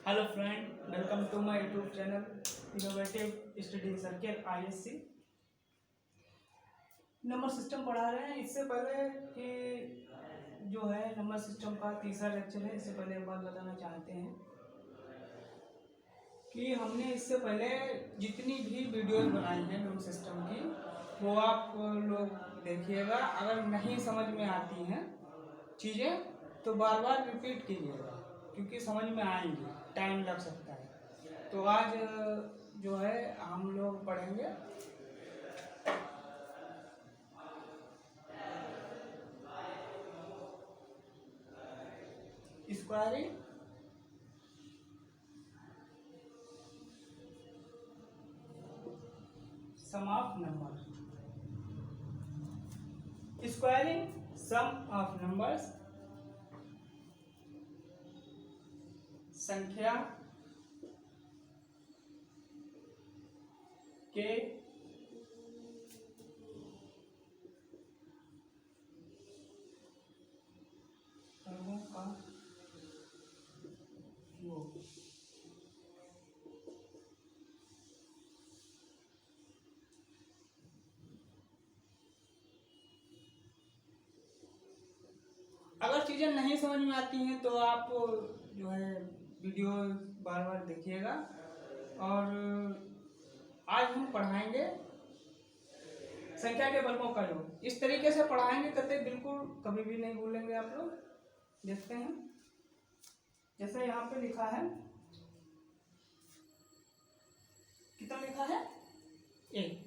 Hello friend, welcome to my YouTube channel innovative study circle ISC। Number system पढ़ा रहे हैं। इससे पहले कि जो है नंबर सिस्टम का तीसरा लेक्चर है, इससे पहले एक बात बताना चाहते हैं कि हमने इससे पहले जितनी भी वीडियोस बनाई हैं नंबर सिस्टम की, वो आप लोग देखिएगा। अगर नहीं समझ में आती हैं चीज़ें तो बार बार रिपीट कीजिएगा, क्योंकि समझ में आएंगी, टाइम लग सकता है। तो आज जो है हम लोग पढ़ेंगे squaring, sum of number. Squaring sum of numbers, संख्या के वर्गों का योग। अगर चीज़ें नहीं समझ में आती हैं तो आप जो है वीडियो बार बार देखिएगा। और आज हम पढ़ाएंगे संख्या के वर्गों का योग। इस तरीके से पढ़ाएंगे करते बिल्कुल कभी भी नहीं भूलेंगे आप लोग। देखते हैं, जैसे यहाँ पे लिखा है, कितना लिखा है? एक।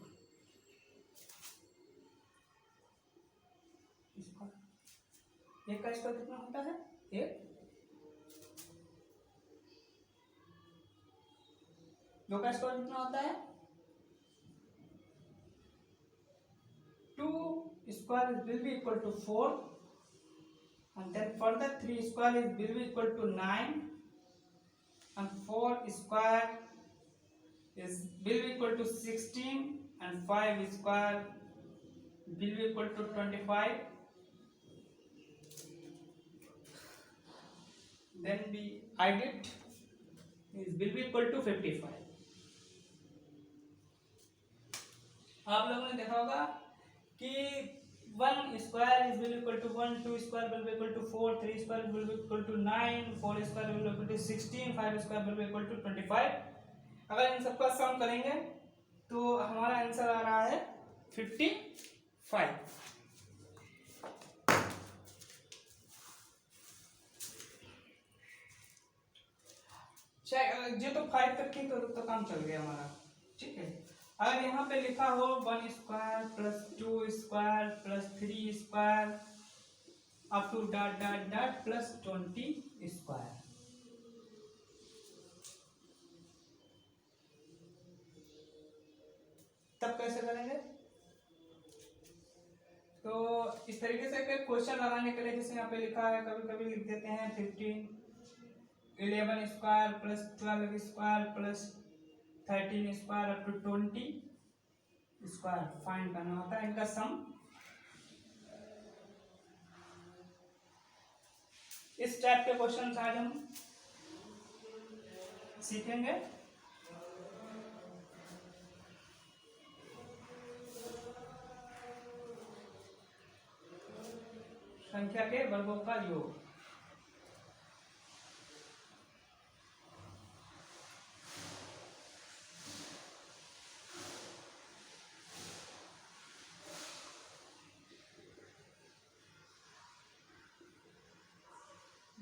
एक का स्क्वायर कितना होता है? एक। दो का स्क्वायर कितना होता है? 2 square will be equal to 4, and then further 3 square will be equal to 9, and 4 square will be equal to 16, and 5 square will be equal to 25. Then we add it, will be equal to 55. आप लोगों ने देखा होगा कि 1 square is will equal to 1, 2 square will be equal to 4, 3 square will be equal to 9, 4 square will be equal to 16, 5 square will be equal to 25। अगर इन सबका सम करेंगे तो हमारा आंसर आ रहा है 55। जो तो 5 तक की तो काम चल गया हमारा, ठीक है। अगर यहाँ पे लिखा हो 1 square plus 2 square plus 3 square up to dot dot dot plus 20 square, तब कैसे करेंगे? तो इस तरीके से क्वेश्चन लगाने के लिए जैसे यहाँ पे लिखा है, कभी कभी लिख देते हैं 11 square plus 12 square plus 13 square up to 20 square find करना होता है, इनका सम। इस टाइप के क्वेश्चन आज हम सीखेंगे। संख्या के वर्गों का योग।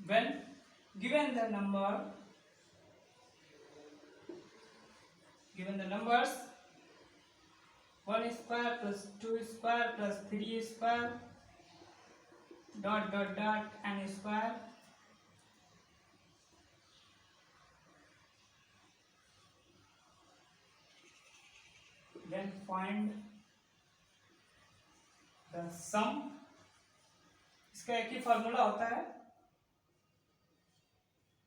When given the numbers 1 square plus 2 square plus 3 square dot dot dot n square, then find the sum। इसका एक ही फॉर्मूला होता है,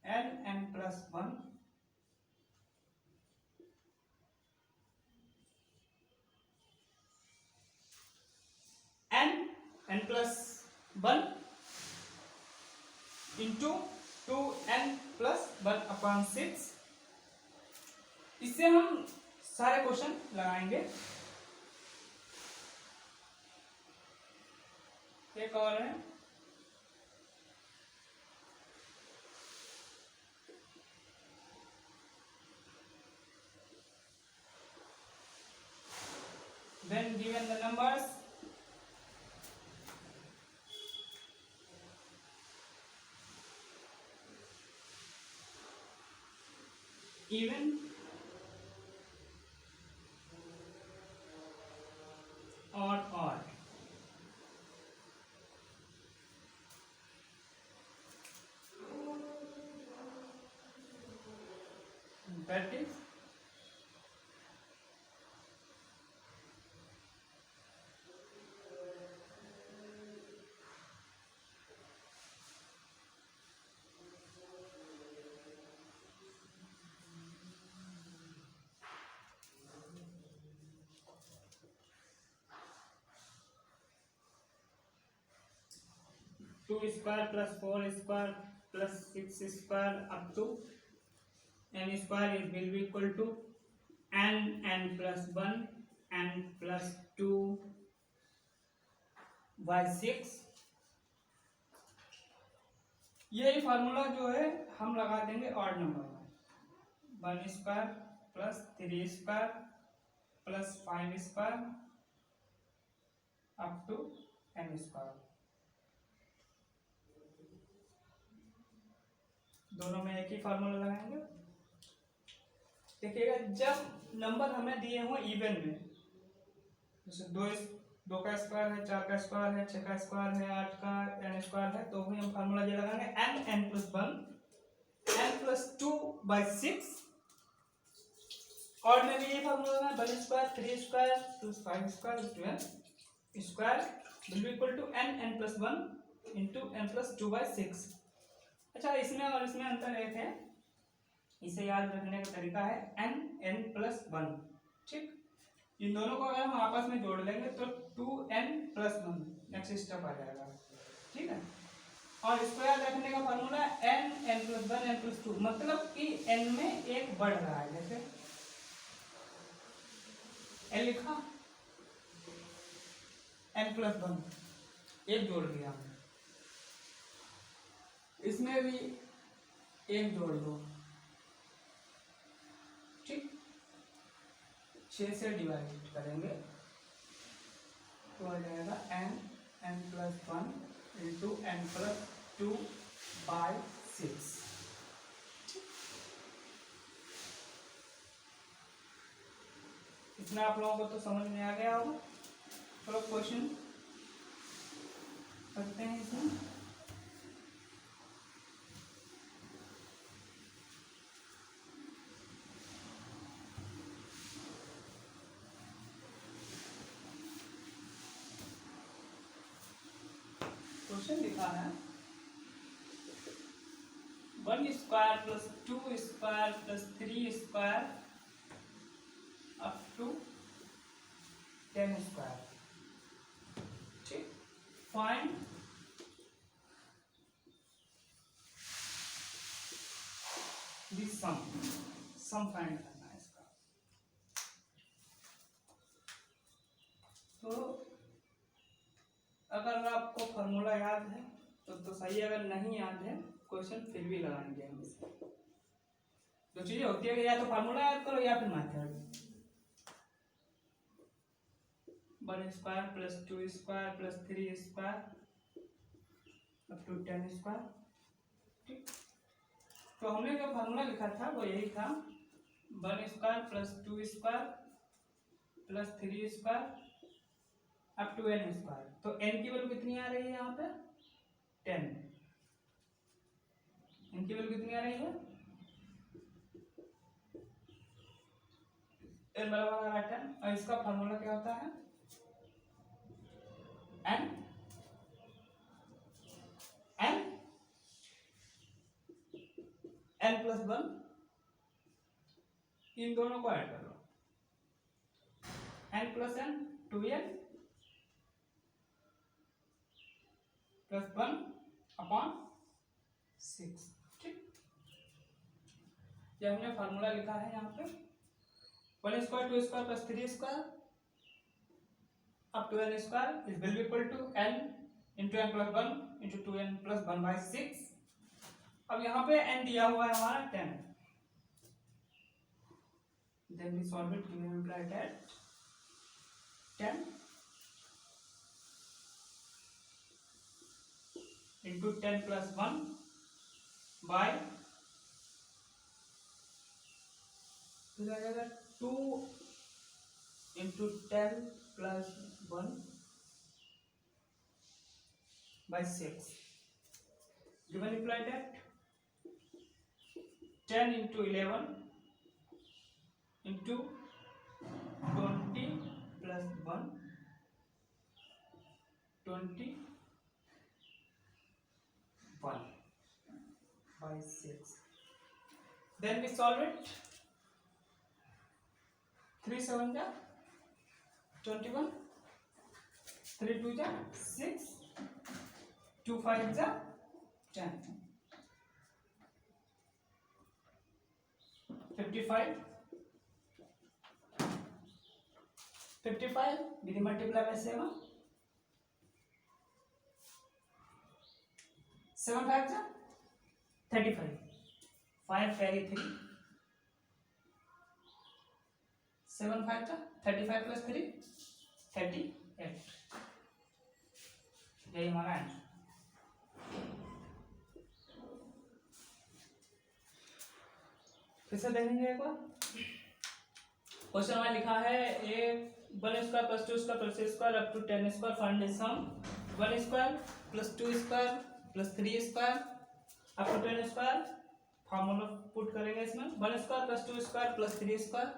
n plus 1 n plus 1 into 2n+1/6। इससे हम सारे क्वेश्चन लगाएंगे। एक और है, when given the numbers even, or odd, that is two square plus 4 square plus 6 square up to n square is will be equal to n+1 n+2 by 6। यही formula जो है हम लगा देंगे ऑड नंबर में। 1 square plus 3 square plus 5 square up to n square. दोनों में एक ही फार्मूला लगाएंगे। देखिएगा, जब नंबर हमें दिए हो इवन में, जैसे 2 का स्क्वायर है, 4 का स्क्वायर है, 6 का स्क्वायर है, 8 का n स्क्वायर है, तो वही हम फार्मूला ये लगाएंगे n+1 n+2/6। और में भी ये फार्मूला है 1 square 3 square plus 5 square to n square will be equal to n+1 into n+2/6। अच्छा, इसमें और इसमें अंतर एक है, इसे याद रखने का तरीका है n+1। ठीक, इन दोनों को अगर हम आपस में जोड़ लेंगे तो 2n+1 नेक्स्ट स्टेप आ जाएगा। ठीक है, और इसको याद रखने का फार्मूला n+1 n+2, मतलब कि n में एक बढ़ रहा है। जैसे n लिखा, n+1 एक जोड़ दिया हमने, इसमें भी एक जोड़ दो। ठीक, 6 से डिवाइड करेंगे तो आ जाएगा n+1 इंटू n+2/6। इतना आप लोगों को तो समझ में आ गया होगा। चलो क्वेश्चन करते हैं इसमें। क्वेश्चन लिखा है 1 square plus 2 square plus 3 square up to 10 square. ठीक, फाइंड दिस सम फाइंड करना है इसका। तो अगर आपको फॉर्मूला याद है तो सही, अगर नहीं याद है क्वेश्चन फिर भी लगाएंगे हम इसको। दो चीजें होती है, या तो फार्मूला याद करो या फिर method. 1 square plus 2 square plus 3 square up to 10 square. ठीक, तो हमने जो फार्मूला लिखा था वो यही था 1 square plus 2 square plus 3 square up to n square. तो n की वैल्यू कितनी आ रही है यहाँ पे? 10। n की वैल्यू कितनी आ रही है? n बराबर आ रहा है 10। और इसका फार्मूला क्या होता है? n n+1, इन दोनों को ऐड कर लो, n+n 2n +1/6। ठीक, ये हमने फार्मूला लिखा है यहाँ पे 1 square 2 square plus 3 square up to n square is will be equal to n into n plus 1 into 2n plus 1/6। अब यहाँ पे n दिया हुआ है हमारा 10, then we solve it, we will write at 10 into 10 plus 1 by तो आ जाएगा 2 into 10 plus 1 by 6 given implied at 10 into 11 into 20 plus 1 21 by 6, then we solve it 3 7 जा 21 3 2 जा 6 2 5 जा 10 55 with the multiply by 7 7 5 जा 35 5 carry 3 7 5 जा 35 plus 3 38, यही हमारा answer. फिर से देखेंगे एक बार क्वेश्चन में लिखा है a 1 square plus 2 square plus 3 square up to 10 square find the sum 1 square plus 2 square plus 3 square up to 10 square formula put करेंगे इसमें 1 square plus 2 square plus 3 square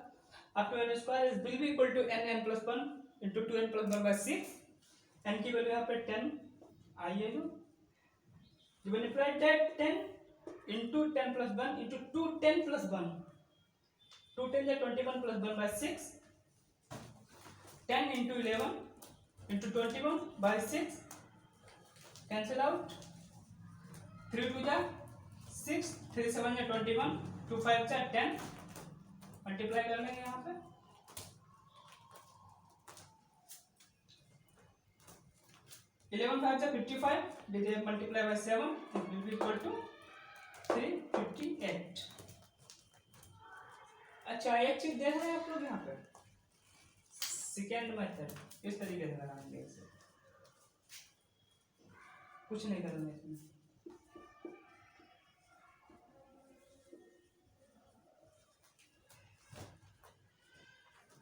up to n square is will be equal to n n plus 1 into 2n plus 1 by 6, n की value यहाँ पे 10 आई है जो multiply that 10 into 10 plus 1 into 2 10 plus 1 2 10 या 21 plus 1 by 6 10 into 11 into 21 by 6 cancel out 3 2 जा 6 3 7 या 21 2 5 जा 10 multiply कर लेंगे यहाँ पे 11 5 जा 55 divide multiply by 7 it will be equal to 358। अच्छा एक चीज देख रहे हैं आप लोग यहाँ पे सेकेंड मेथड इस तरीके से लगाएंगे इसे कुछ नहीं करेंगे इसमें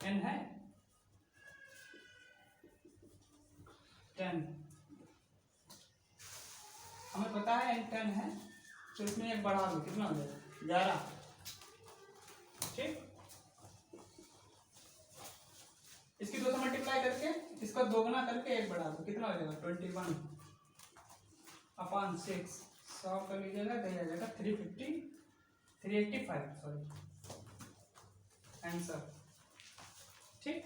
n है 10 हमें पता है n 10 है तो इसमें एक बढ़ा दो कितना हो जाएगा 11, ठीक। इसकी 2 से मल्टीप्लाई करके इसका दोगुना करके एक बढ़ा दो कितना हो जाएगा 21 अपॉन 6 सॉल्व कर लीजिएगा तो आ जाएगा 385 सॉरी आंसर, ठीक।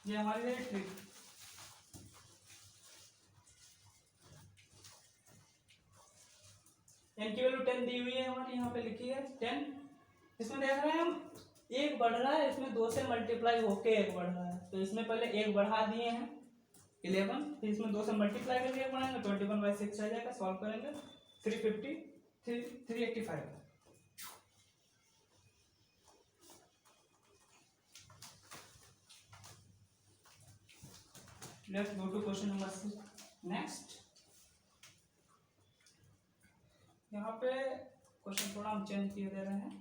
ये हमारी है ट्रिक। n की वैल्यू 10 दी हुई है हमारी यहाँ पे लिखी है 10, इसमें देख रहे हैं हम एक बढ़ रहा है इसमें 2 से मल्टीप्लाई होके एक बढ़ रहा है तो इसमें पहले एक बढ़ा दिए हैं 11 फिर इसमें 2 से मल्टीप्लाई करके एक बढ़ाएंगे 21 by 6 आ जाएगा सॉल्व करेंगे 385। Let's go to question number 6 next. यहाँ पे क्वेश्चन थोड़ा हम चेंज किए दे रहे हैं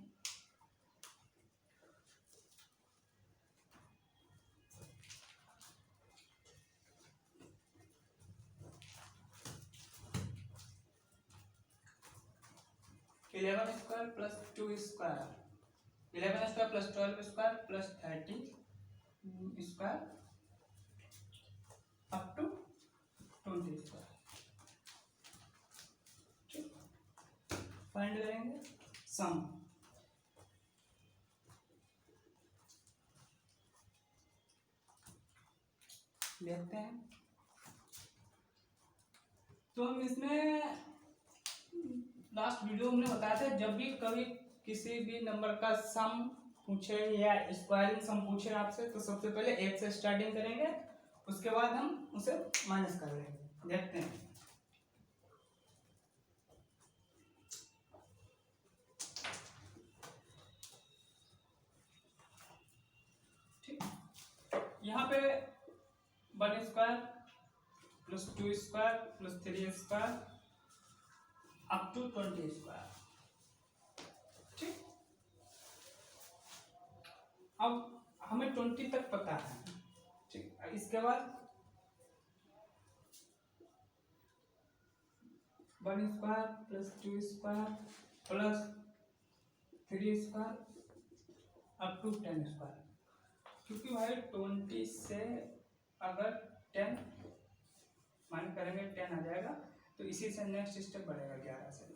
eleven square plus 2 square 11 square plus 12 square plus 30 square up to 20 square find करेंगे सम। देखते हैं तो हम इसमें लास्ट वीडियो में बताया था जब भी कभी किसी भी नंबर का सम पूछे या स्क्वायरिंग सम पूछे आपसे, तो सबसे पहले 1 से स्टार्टिंग करेंगे, उसके बाद हम उसे माइनस कर लेंगे। देखते हैं। ठीक, यहाँ पे 1 square plus 2 square plus 3 square up to 20 square. ठीक, अब हमें 20 तक पता है। ठीक, इसके बाद 1 square plus 2 square plus 3 square up to 10 square. क्योंकि भाई 20 से अगर 10 माइनस करेंगे 10 आ जाएगा, तो इसी से नेक्स्ट स्टेप बढ़ेगा 11 से।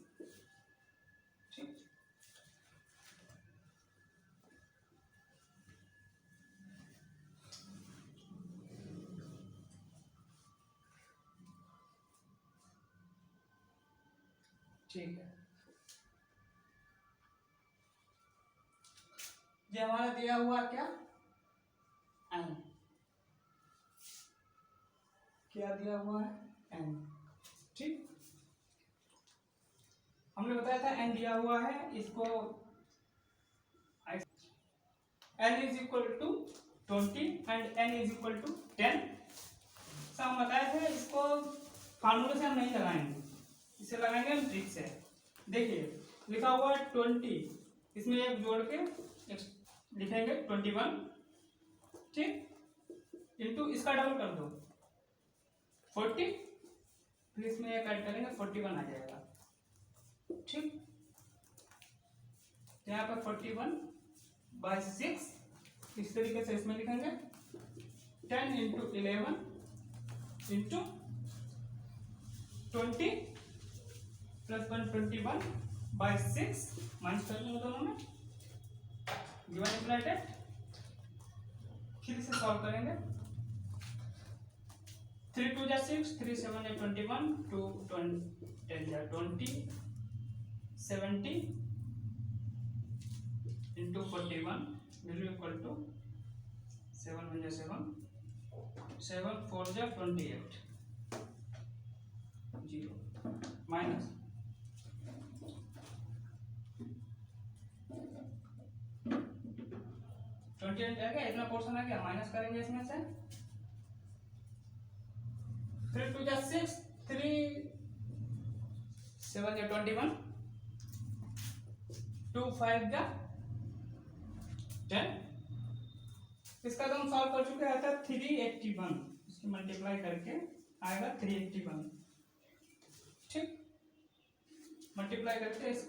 ठीक, ठीक है। ये हमारा दिया हुआ क्या n, क्या दिया हुआ है n। ठीक, हमने बताया था n दिया हुआ है, इसको n is equal to 20 and n is equal to 10। सब हम बताए थे, इसको फार्मूले से हम नहीं लगाएंगे, इसे लगाएंगे हम ट्रिक से। देखिए लिखा हुआ है 20, इसमें एक जोड़ के एक लिखेंगे 21। ठीक, इंटू इसका डबल कर दो 40, फिर इसमें एक ऐड करेंगे 41 आ जाएगा। ठीक, यहाँ पर 41/6 इस तरीके से इसमें लिखेंगे 10 इंटू 11 इंटू 20 प्लस 121/6 माइनस कर दूंगा दोनों में, गिवन इक्वलेटेड। फिर से सॉल्व करेंगे। 3 2 जा 6, 3 7 जा 21, 2 10 जा 20, 70 इंटू 41 will equal to 7 1 जा 7, 7 4 जा 28, 0 माइनस 28 आ गया, इतना पोर्शन आ गया, माइनस करेंगे इसमें से 3 2 जा 6, 3 7 जा 21, 2 5 जा 10। इसका तो हम सॉल्व कर चुके हैं, था 381, इसकी मल्टीप्लाई करके आएगा 381। ठीक, मल्टीप्लाई करके इस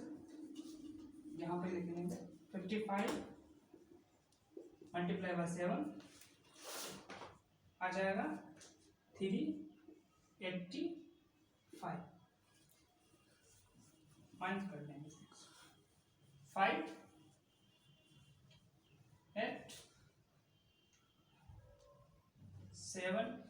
यहाँ पे लिख लेंगे 55 मल्टीप्लाई बाय 7 आ जाएगा 385, माइनस कर देंगे 5 8 7